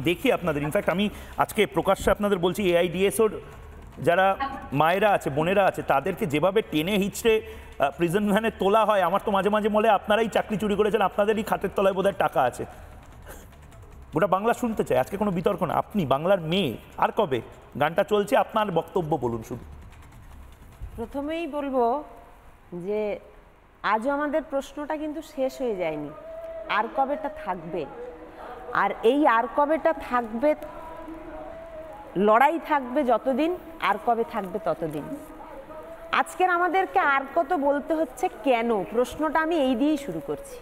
দেখি আপনাদের, ইনফ্যাক্ট আমি আজকে প্রকাশ্যে আপনাদের বলছি, এআইডিএসওর যারা মায়েরা আছে, বোনেরা আছে, তাদেরকে যেভাবে টেনে হিচড়ে প্রিজন ভ্যানে তোলা হয়, আমার তো মাঝে মাঝে মনে হয় আপনারাই চাকরি চুরি করেছেন, আপনাদেরই খাটের তলায় বোধহয় টাকা আছে। গোটা বাংলা শুনতে চায়, আজকে কোনো বিতর্ক না। আপনি বাংলার মেয়ে, আর কবে? গানটা চলছে, আপনার বক্তব্য বলুন শুধু। প্রথমেই বলবো যে আজও আমাদের প্রশ্নটা কিন্তু শেষ হয়ে যায়নি, আর কবেটা থাকবে। আর এই আর কবেটা থাকবে, লড়াই থাকবে যতদিন, আর কবে থাকবে ততদিন। আজকের আমাদেরকে আর কত বলতে হচ্ছে কেন, প্রশ্নটা আমি এই দিয়েই শুরু করছি।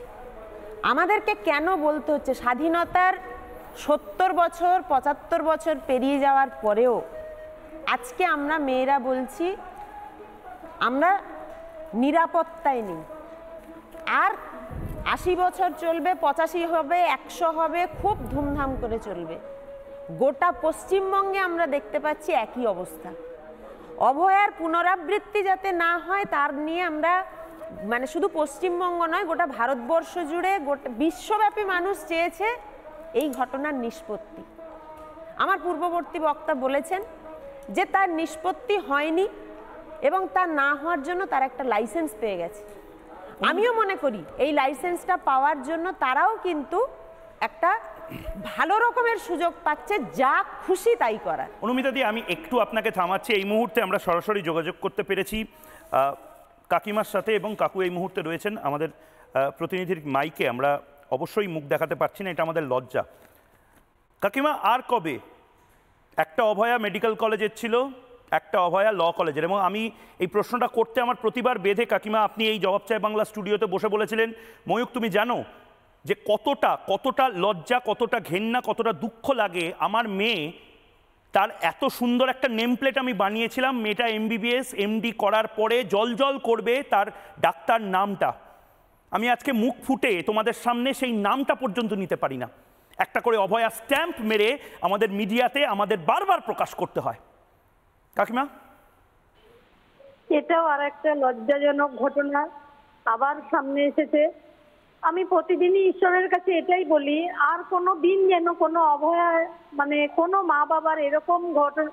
আমাদেরকে কেন বলতে হচ্ছে? স্বাধীনতার 70 বছর 75 বছর পেরিয়ে যাওয়ার পরেও আজকে আমরা মেয়েরা বলছি আমরা নিরাপত্তায় নেই। আর 80 বছর চলবে, 85 হবে, 100 হবে, খুব ধুমধাম করে চলবে। গোটা পশ্চিমবঙ্গে আমরা দেখতে পাচ্ছি একই অবস্থা। অভয়ার পুনরাবৃত্তি যাতে না হয় তার নিয়ে আমরা, মানে শুধু পশ্চিমবঙ্গ নয়, গোটা ভারতবর্ষ জুড়ে, গোটা বিশ্বব্যাপী মানুষ চেয়েছে এই ঘটনার নিষ্পত্তি। আমার পূর্ববর্তী বক্তা বলেছেন যে তার নিষ্পত্তি হয়নি এবং তা না হওয়ার জন্য তার একটা লাইসেন্স পেয়ে গেছে। আমিও মনে করি এই লাইসেন্সটা পাওয়ার জন্য তারাও কিন্তু একটা ভালো রকমের সুযোগ পাচ্ছে, যা খুশি তাই করার। অনুমিতা দি, আমি একটু আপনাকে থামাচ্ছি। এই মুহূর্তে আমরা সরাসরি যোগাযোগ করতে পেরেছি কাকিমার সাথে, এবং কাকু এই মুহূর্তে রয়েছেন আমাদের প্রতিনিধির মাইকে। আমরা অবশ্যই মুখ দেখাতে পারছি না, এটা আমাদের লজ্জা। কাকিমা, আর কবে? একটা অভয়া মেডিকেল কলেজের ছিল, একটা অভয়া ল কলেজের, এবং আমি এই প্রশ্নটা করতে আমার প্রতিবার বেঁধে কাকিমা আপনি এই জবাব চায় বাংলা স্টুডিওতে বসে বলেছিলেন, ময়ূক তুমি জানো যে কতটা লজ্জা, কতটা ঘেন্না, কতটা দুঃখ লাগে আমার মেয়ে, তার এত সুন্দর একটা নেম প্লেট আমি বানিয়েছিলাম, মেয়েটা MBBS MD করার পরে জল করবে তার ডাক্তার নামটা, আমি আজকে মুখ ফুটে তোমাদের সামনে সেই নামটা পর্যন্ত নিতে পারি না। একটা করে অভয়া স্ট্যাম্প মেরে আমাদের মিডিয়াতে আমাদের বারবার প্রকাশ করতে হয়। কাকিমা, এটাও আর একটা লজ্জাজনক ঘটনা আবার সামনে এসেছে। আমি প্রতিদিনই ঈশ্বরের কাছে এটাই বলি, আর কোনো দিন যেন কোনো অভয়া, মানে কোনো মা বাবার এরকম ঘটনা,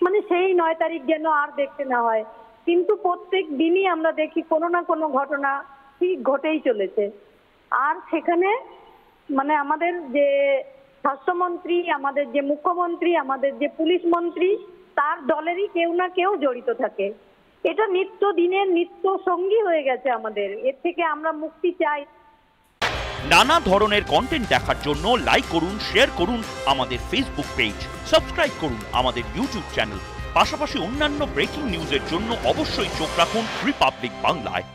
মানে সেই 9 তারিখ যেন আর দেখতে না হয়। কিন্তু প্রত্যেক দিনই আমরা দেখি কোনো না কোনো ঘটনা ঠিক ঘটেই চলেছে। আর সেখানে মানে আমাদের যে স্বাস্থ্যমন্ত্রী, আমাদের যে মুখ্যমন্ত্রী, আমাদের যে পুলিশ মন্ত্রী, তার দলেরই কেউ না কেউ জড়িত থাকে। এটা নিত্য দিনের নিত্য সঙ্গী হয়ে গেছে আমাদের। এর থেকে আমরা মুক্তি চাই। নানা ধরনের কন্টেন্ট দেখার জন্য লাইক করুন, শেয়ার করুন আমাদের ফেসবুক পেজ, সাবস্ক্রাইব করুন আমাদের ইউটিউব চ্যানেল। পাশাপাশি অন্যান্য ব্রেকিং নিউজের জন্য অবশ্যই চোখ রাখুন রিপাবলিক বাংলায়।